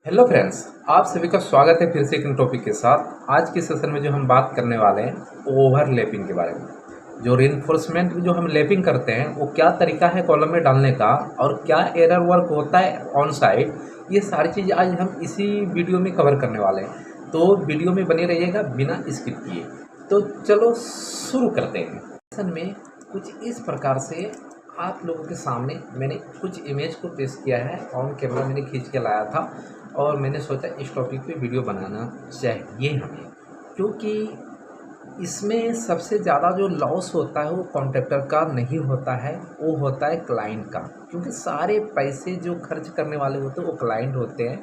Hello friends, आप सभी का स्वागत है फिर से एक नए टॉपिक के साथ। आज के सेशन में जो हम बात करने वाले हैं ओवरलैपिंग के बारे में। जो रीइंफोर्समेंट जो हम लैपिंग करते हैं वो क्या तरीका है कॉलम में डालने का और क्या एरर वर्क होता है ऑन साइट, ये सारी चीज़ आज हम इसी वीडियो में कवर करने वाले हैं। तो वीडियो में बने रहिएगा बिना स्किप किए। तो चलो शुरू करते हैं। सेशन में कुछ इस प्रकार से आप लोगों के सामने मैंने कुछ इमेज को पेश किया है। ऑन कैमरा मैंने खींच के लाया था और मैंने सोचा इस टॉपिक पे वीडियो बनाना चाहिए हमें, क्योंकि इसमें सबसे ज़्यादा जो लॉस होता है वो कॉन्ट्रैक्टर का नहीं होता है, वो होता है क्लाइंट का। क्योंकि सारे पैसे जो खर्च करने वाले होते हैं वो क्लाइंट होते हैं।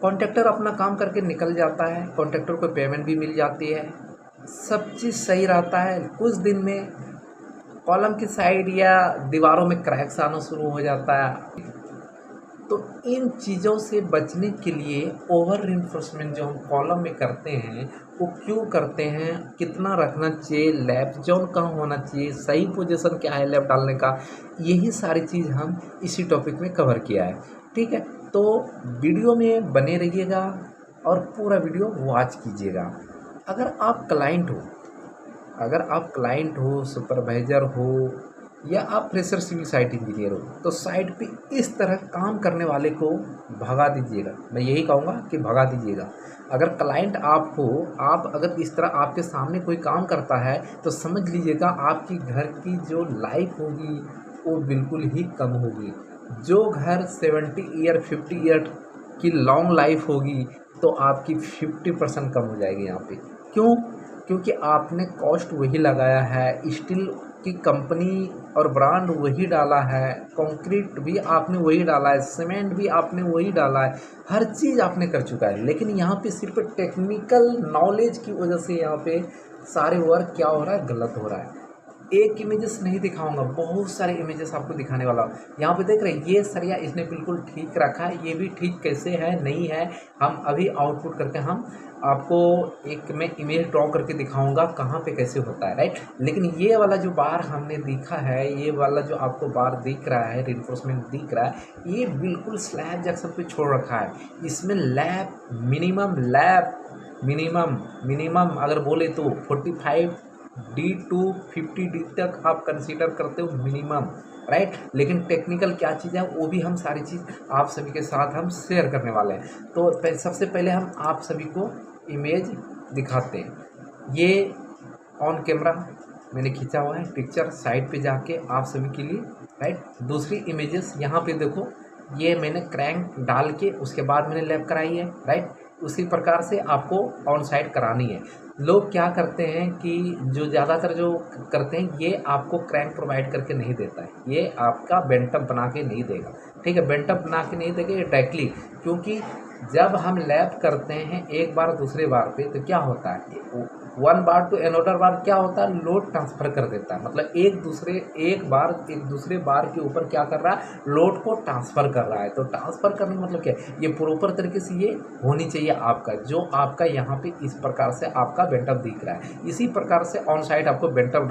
कॉन्ट्रैक्टर अपना काम करके निकल जाता है, कॉन्ट्रैक्टर को पेमेंट भी मिल जाती है, सब चीज़ सही रहता है। कुछ दिन में कॉलम की साइड या दीवारों में क्रैक्स आना शुरू हो जाता है। तो इन चीज़ों से बचने के लिए ओवर रिइंफोर्समेंट जो हम कॉलम में करते हैं वो क्यों करते हैं, कितना रखना चाहिए, लैप जोन कहाँ होना चाहिए, सही पोजीशन क्या है लैप डालने का, यही सारी चीज़ हम इसी टॉपिक में कवर किया है। ठीक है, तो वीडियो में बने रहिएगा और पूरा वीडियो वॉच कीजिएगा। अगर आप क्लाइंट हो, सुपरवाइज़र हो या आप फ्रेशर सिविल साइट इंजीनियर हो, तो साइट पे इस तरह काम करने वाले को भगा दीजिएगा। मैं यही कहूँगा कि भगा दीजिएगा। अगर क्लाइंट आप हो, आप अगर इस तरह आपके सामने कोई काम करता है तो समझ लीजिएगा आपकी घर की जो लाइफ होगी वो बिल्कुल ही कम होगी। जो घर 70 ईयर 50 ईयर की लॉन्ग लाइफ होगी तो आपकी 50% कम हो जाएगी यहाँ पे। क्यों? क्योंकि आपने कॉस्ट वही लगाया है, स्टील की कंपनी और ब्रांड वही डाला है, कंक्रीट भी आपने वही डाला है, सीमेंट भी आपने वही डाला है, हर चीज़ आपने कर चुका है। लेकिन यहाँ पे सिर्फ टेक्निकल नॉलेज की वजह से यहाँ पे सारे वर्क क्या हो रहा है, गलत हो रहा है। एक इमेजेस नहीं दिखाऊंगा, बहुत सारे इमेजेस आपको दिखाने वाला हूँ। यहाँ पे देख रहे हैं ये सरिया इसने बिल्कुल ठीक रखा है, ये भी ठीक कैसे है नहीं है हम अभी आउटपुट करके हम आपको एक मैं इमेज ड्रॉ करके दिखाऊंगा कहाँ पे कैसे होता है, राइट। लेकिन ये वाला जो बार हमने देखा है, ये वाला जो आपको बार दिख रहा है, रिइंफोर्समेंट दिख रहा है, ये बिल्कुल स्लैब जंक्शन पे छोड़ रखा है। इसमें लैब मिनिमम अगर बोले तो 45D टू 50D तक आप कंसीडर करते हो मिनिमम, राइट। लेकिन टेक्निकल क्या चीज़ है वो भी हम सारी चीज़ आप सभी के साथ हम शेयर करने वाले हैं। तो सबसे पहले हम आप सभी को इमेज दिखाते हैं। ये ऑन कैमरा मैंने खींचा हुआ है पिक्चर, साइड पे जाके आप सभी के लिए, राइट। दूसरी इमेजेस यहाँ पे देखो, ये मैंने क्रैंक डाल के उसके बाद मैंने लैप कराई है, राइट। उसी प्रकार से आपको ऑन साइड करानी है। लोग क्या करते हैं कि जो ज़्यादातर जो करते हैं ये आपको क्रैंक प्रोवाइड करके नहीं देता है, ये आपका बेंटअप बना के नहीं देगा। ठीक है, बेंटअप बना के नहीं देगा डायरेक्टली, क्योंकि जब हम लैप करते हैं एक बार दूसरे बार पे तो क्या होता है, वन बार टू अनदर बार क्या होता है, लोड ट्रांसफ़र कर देता है। मतलब एक दूसरे बार के ऊपर क्या कर रहा है, लोड को ट्रांसफ़र कर रहा है। तो ट्रांसफ़र करने का मतलब क्या है, ये प्रॉपर तरीके से ये होनी चाहिए आपका, जो आपका यहाँ पे इस प्रकार से आपका बेंटअप दिख रहा है। इसी प्रकार से ऑन साइड आपको बेंटअप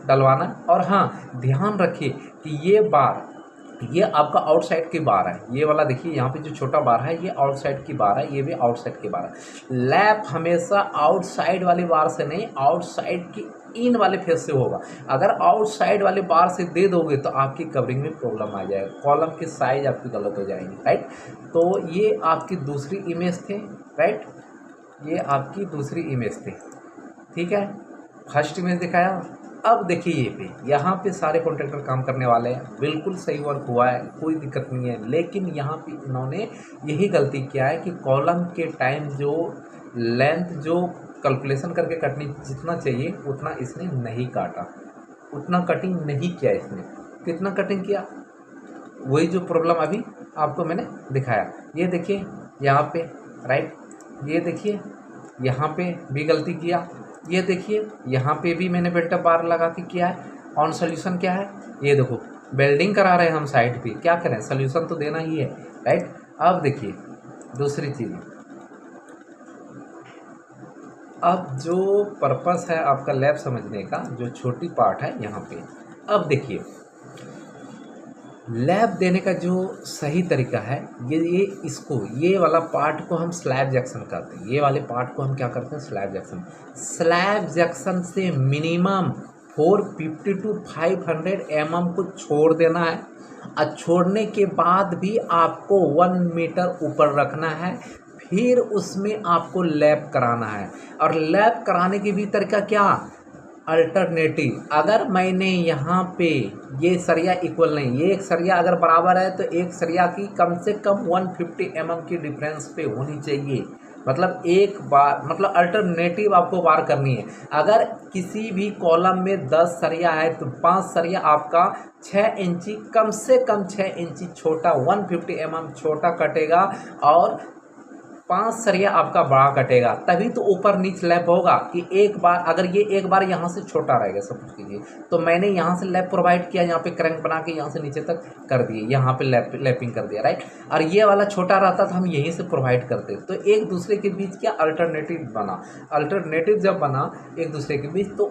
डलवाना। और हाँ, ध्यान रखिए कि ये आपका आउटसाइड की बार है। ये वाला देखिए यहाँ पे जो छोटा बार है ये आउटसाइड की बार है, ये भी आउटसाइड की बार है। लैप हमेशा आउटसाइड वाली बार से नहीं, आउटसाइड की इन वाले फेस से होगा। अगर आउटसाइड वाले बार से दे दोगे तो आपकी कवरिंग में प्रॉब्लम आ जाएगा, कॉलम की साइज आपकी गलत हो जाएगी, राइट। तो ये आपकी दूसरी इमेज थे, राइट। ये आपकी दूसरी इमेज थी, ठीक है। फर्स्ट इमेज दिखाया। अब देखिए यहाँ पे सारे कॉन्ट्रैक्टर काम करने वाले हैं, बिल्कुल सही वर्क हुआ है, कोई दिक्कत नहीं है। लेकिन यहाँ पे इन्होंने यही गलती किया है कि कॉलम के टाइम जो लेंथ जो कैलकुलेशन करके कटनी जितना चाहिए उतना इसने नहीं काटा, उतना कटिंग नहीं किया इसने। कितना कटिंग किया, वही जो प्रॉब्लम अभी आपको मैंने दिखाया। ये देखिए यहाँ पे, राइट। ये देखिए यहाँ पे भी गलती किया। ये देखिए यहाँ पे भी मैंने बेल्टअप बार लगा के किया है। ऑन सोल्यूशन क्या है, ये देखो वेल्डिंग करा रहे हैं हम साइड पे, क्या करें, सोल्यूशन तो देना ही है, राइट। अब देखिए दूसरी चीज़, अब जो पर्पस है आपका लैब समझने का, जो छोटी पार्ट है यहाँ पे। अब देखिए लैब देने का जो सही तरीका है, ये वाला पार्ट को हम स्लैब जंक्शन करते हैं। ये वाले पार्ट को हम क्या करते हैं, स्लैब जंक्शन। स्लैब जंक्शन से मिनिमम 450 टू 500 mm को छोड़ देना है, और छोड़ने के बाद भी आपको 1 मीटर ऊपर रखना है। फिर उसमें आपको लैब कराना है, और लैब कराने के भी तरीका क्या, अल्टरनेटिव। अगर मैंने यहाँ पे ये सरिया इक्वल नहीं, ये एक सरिया अगर बराबर है तो एक सरिया की कम से कम 150 mm की डिफरेंस पे होनी चाहिए। मतलब एक बार, मतलब अल्टरनेटिव आपको बार करनी है। अगर किसी भी कॉलम में 10 सरिया है तो 5 सरिया आपका 6 इंची, कम से कम 6 इंची छोटा, 150 mm छोटा कटेगा, और 5 सरिया आपका बड़ा कटेगा। तभी तो ऊपर नीचे लैप होगा। कि एक बार अगर ये एक बार यहाँ से छोटा रहेगा, सपोज कीजिए, तो मैंने यहाँ से लैप प्रोवाइड किया, यहाँ पे क्रैंक बना के यहाँ से नीचे तक कर दिए, यहाँ पे लैपिंग कर दिया, राइट। और ये वाला छोटा रहता तो हम यहीं से प्रोवाइड करते। तो एक दूसरे के बीच क्या अल्टरनेटिव बना। अल्टरनेटिव जब बना एक दूसरे के बीच, तो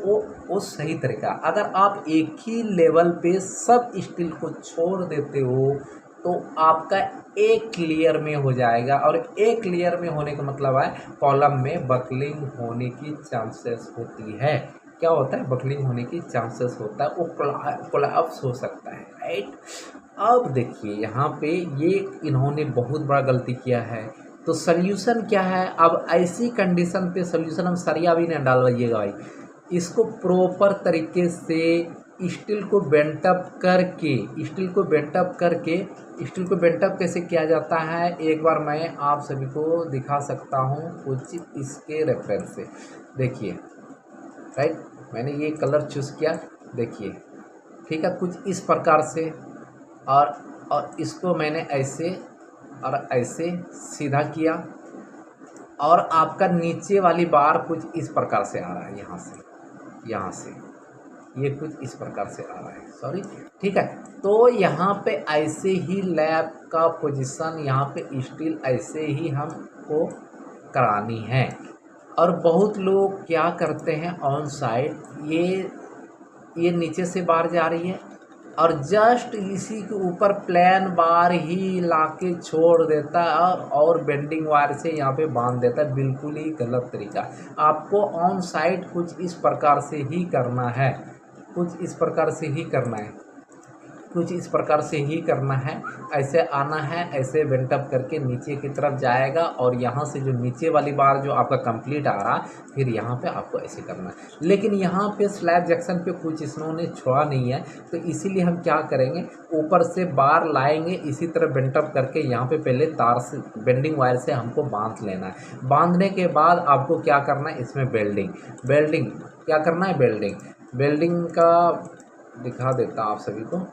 वो सही तरीका। अगर आप एक ही लेवल पे सब स्टील को छोड़ देते हो तो आपका एक लेयर में हो जाएगा, और एक लेयर में होने का मतलब है कॉलम में बकलिंग होने की चांसेस होती है। क्या होता है, बकलिंग होने की चांसेस होता है, वो कोलैप्स हो सकता है, राइट। अब देखिए यहाँ पे ये इन्होंने बहुत बड़ा गलती किया है। तो सल्यूशन क्या है, अब ऐसी कंडीशन पे सल्यूशन, हम सरिया भी नहीं डालवाइएगा भाई, इसको प्रॉपर तरीके से स्टील को बेंटअप करके स्टील को बेंटअप कैसे किया जाता है, एक बार मैं आप सभी को दिखा सकता हूँ कुछ इसके रेफरेंस से। देखिए, राइट, मैंने ये कलर चूज़ किया, देखिए, ठीक है, कुछ इस प्रकार से, और इसको मैंने ऐसे और ऐसे सीधा किया, और आपका नीचे वाली बार कुछ इस प्रकार से आ रहा है, यहाँ से ये कुछ इस प्रकार से आ रहा है, सॉरी, ठीक है। तो यहाँ पे ऐसे ही लैब का पोजीशन, यहाँ पे स्टील ऐसे ही हमको करानी है। और बहुत लोग क्या करते हैं, ऑन साइड ये नीचे से बार जा रही है, और जस्ट इसी के ऊपर प्लेन बार ही लाके छोड़ देता है, और बेंडिंग वायर से यहाँ पे बांध देता है। बिल्कुल ही गलत तरीका। आपको ऑन साइड कुछ इस प्रकार से ही करना है, कुछ इस प्रकार से ही करना है, ऐसे आना है, ऐसे बेंटअप करके नीचे की तरफ जाएगा, और यहाँ से जो नीचे वाली बार जो आपका कंप्लीट आ रहा, फिर यहाँ पे आपको ऐसे करना है। लेकिन यहाँ पे स्लैब जंक्शन पे कुछ इन्होंने छोड़ा नहीं है, तो इसीलिए हम क्या करेंगे, ऊपर से बार लाएंगे, इसी तरह बेंटअप करके यहाँ पे पहले तार से, बेंडिंग वायर से हमको बांध लेना है। बांधने के बाद आपको क्या करना है, इसमें बेल्डिंग क्या करना है, बेल्डिंग का दिखा देता आप सभी को।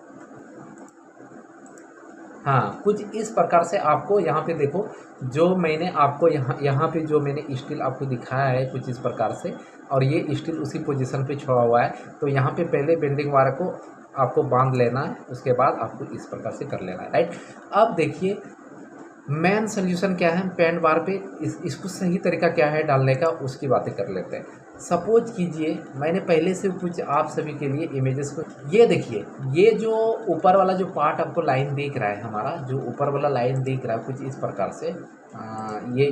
हाँ, कुछ इस प्रकार से आपको यहाँ पे देखो, जो मैंने आपको यहाँ पे जो मैंने स्टील आपको दिखाया है कुछ इस प्रकार से, और ये स्टील उसी पोजीशन पे छोड़ा हुआ है। तो यहाँ पे पहले बेंडिंग वायर को आपको बांध लेना है, उसके बाद आपको इस प्रकार से कर लेना है, राइट। अब देखिए मेन सोल्यूशन क्या है, पेंट बार पे इसको सही तरीका क्या है डालने का, उसकी बातें कर लेते हैं। सपोज कीजिए मैंने पहले से कुछ आप सभी के लिए इमेजेस को, ये देखिए, ये जो ऊपर वाला जो पार्ट आपको लाइन दिख रहा है, हमारा जो ऊपर वाला लाइन दिख रहा है कुछ इस प्रकार से,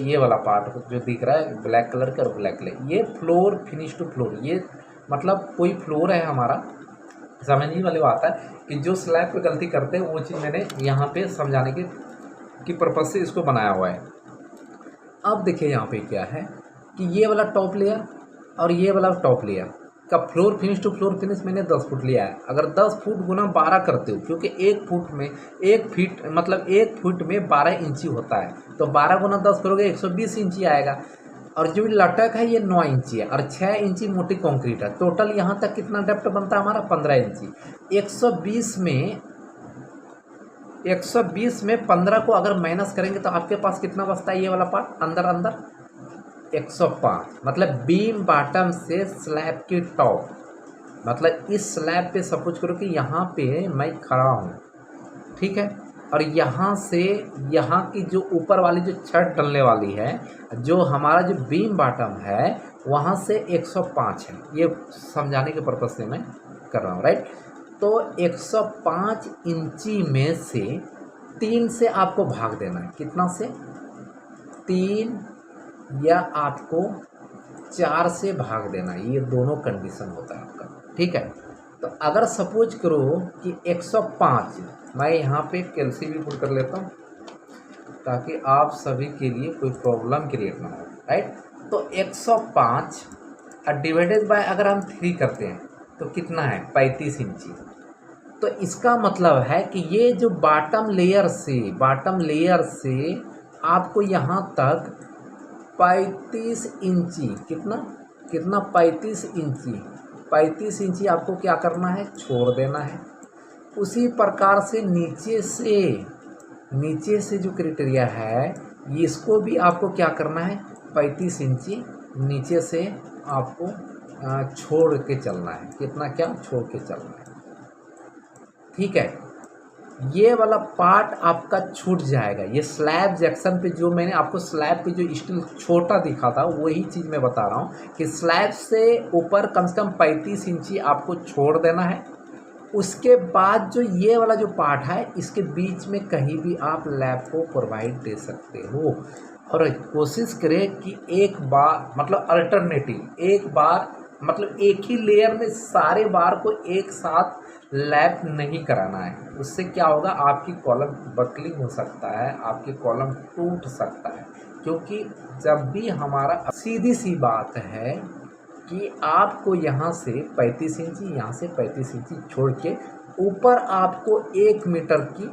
ये वाला पार्ट जो दिख रहा है ब्लैक कलर का और ब्लैक कलर, ये फ्लोर फिनिश टू फ्लोर, ये मतलब कोई फ्लोर है हमारा। समझने वाले बात है कि जो स्लैब पे गलती करते हैं वो चीज़ मैंने यहाँ पे समझाने की पर्पज़ से इसको बनाया हुआ है। अब देखिए यहाँ पे क्या है कि ये वाला टॉप लेयर और ये वाला टॉप लेयर का floor finish to floor finish मैंने 10 फुट लिया है। अगर 10 फुट गुना 12 करते हो, क्योंकि 1 फुट में 12 इंची होता है, तो 12 गुना 10 करोगे 120 इंची आएगा। और जो लटक है ये 9 इंची है, और 6 इंची मोटी कंक्रीट है। टोटल यहाँ तक कितना डेप्थ बनता है हमारा, 15 इंची। 120 में 15 को अगर माइनस करेंगे तो आपके पास कितना बचता है, ये वाला पार्ट अंदर 105। मतलब बीम बॉटम से स्लैब की टॉप, मतलब इस स्लैब पे सपोज करो कि यहाँ पे मैं खड़ा हूँ, ठीक है, और यहाँ से यहाँ की जो ऊपर वाली जो छत डलने वाली है, जो हमारा जो बीम बॉटम है, वहाँ से 105 है। ये समझाने के पर्पज़ से मैं कर रहा हूँ, राइट। तो 105 इंची में से 3 से आपको भाग देना है। कितना से? 3 या आपको 4 से भाग देना है। ये दोनों कंडीशन होता है आपका, ठीक है। तो अगर सपोज करो कि 105, मैं यहाँ पे कैलसी भी पुट कर लेता हूँ ताकि आप सभी के लिए कोई प्रॉब्लम क्रिएट ना हो, राइट। तो 105 डिवाइडेड बाय अगर हम 3 करते हैं तो कितना है? 35 इंची। तो इसका मतलब है कि ये जो बॉटम लेयर से आपको यहाँ तक 35 इंची, कितना 35 इंची आपको क्या करना है? छोड़ देना है। उसी प्रकार से नीचे से जो क्राइटेरिया है इसको भी आपको क्या करना है? 35 इंची नीचे से आपको छोड़ के चलना है। कितना? क्या छोड़ के चलना है, ठीक है। ये वाला पार्ट आपका छूट जाएगा। ये स्लैब जंक्शन पे जो मैंने आपको स्लैब पे जो स्टील छोटा दिखा था वही चीज़ मैं बता रहा हूँ कि स्लैब से ऊपर कम से कम 35 इंची आपको छोड़ देना है। उसके बाद जो ये वाला जो पार्ट है इसके बीच में कहीं भी आप लैब को प्रोवाइड दे सकते हो। और कोशिश करें कि एक बार मतलब अल्टरनेटिव एक बार मतलब एक ही लेयर में सारे बार को एक साथ लैप नहीं कराना है। उससे क्या होगा? आपकी कॉलम बकलिंग हो सकता है, आपकी कॉलम टूट सकता है। क्योंकि जब भी हमारा सीधी सी बात है कि आपको यहाँ से 35 इंची यहाँ से 35 इंची छोड़ के ऊपर आपको 1 मीटर की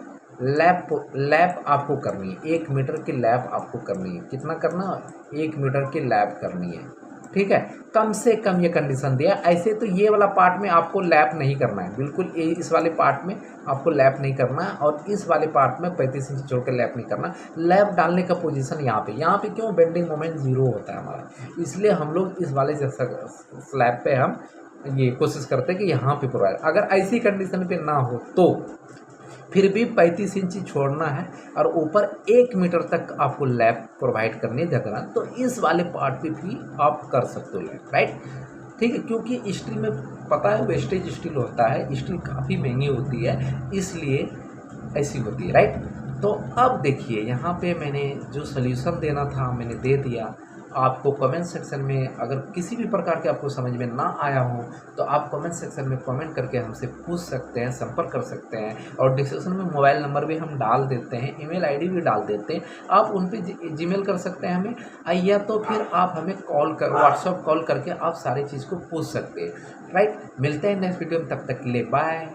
लैप आपको करनी है। 1 मीटर की लैप आपको करनी है। कितना करना? 1 मीटर की लैप करनी है, ठीक है। कम से कम ये कंडीशन दिया। ऐसे तो ये वाला पार्ट में आपको लैप नहीं करना है, बिल्कुल इस वाले पार्ट में आपको लैप नहीं करना है। और इस वाले पार्ट में 35 इंच छोड़ के लैप नहीं करना। लैप डालने का पोजीशन यहाँ पे क्यों? बेंडिंग मोमेंट 0 होता है हमारा, इसलिए हम लोग इस वाले स्लैब पे हम ये कोशिश करते हैं कि यहाँ पे प्रोवाइड। अगर ऐसी कंडीशन पे ना हो तो फिर भी 35 इंची छोड़ना है और ऊपर 1 मीटर तक आपको लैप प्रोवाइड करनी है जगह। तो इस वाले पार्ट पे भी आप कर सकते हो लैप, राइट, ठीक है। क्योंकि स्टील में पता है वेस्टेज स्टील होता है, स्टील काफ़ी महंगी होती है, इसलिए ऐसी होती है, राइट। तो अब देखिए यहाँ पे मैंने जो सल्यूशन देना था मैंने दे दिया। आपको कमेंट सेक्शन में अगर किसी भी प्रकार के आपको समझ में ना आया हो तो आप कमेंट सेक्शन में कमेंट करके हमसे पूछ सकते हैं, संपर्क कर सकते हैं। और डिस्क्रिप्शन में मोबाइल नंबर भी हम डाल देते हैं, ईमेल आईडी भी डाल देते हैं। आप उन पर जीमेल कर सकते हैं हमें, या तो फिर आप हमें व्हाट्सएप कॉल करके आप सारी चीज़ को पूछ सकते हैं, राइट। मिलते हैं नेक्स्ट वीडियो में, तब तक के लिए बाय।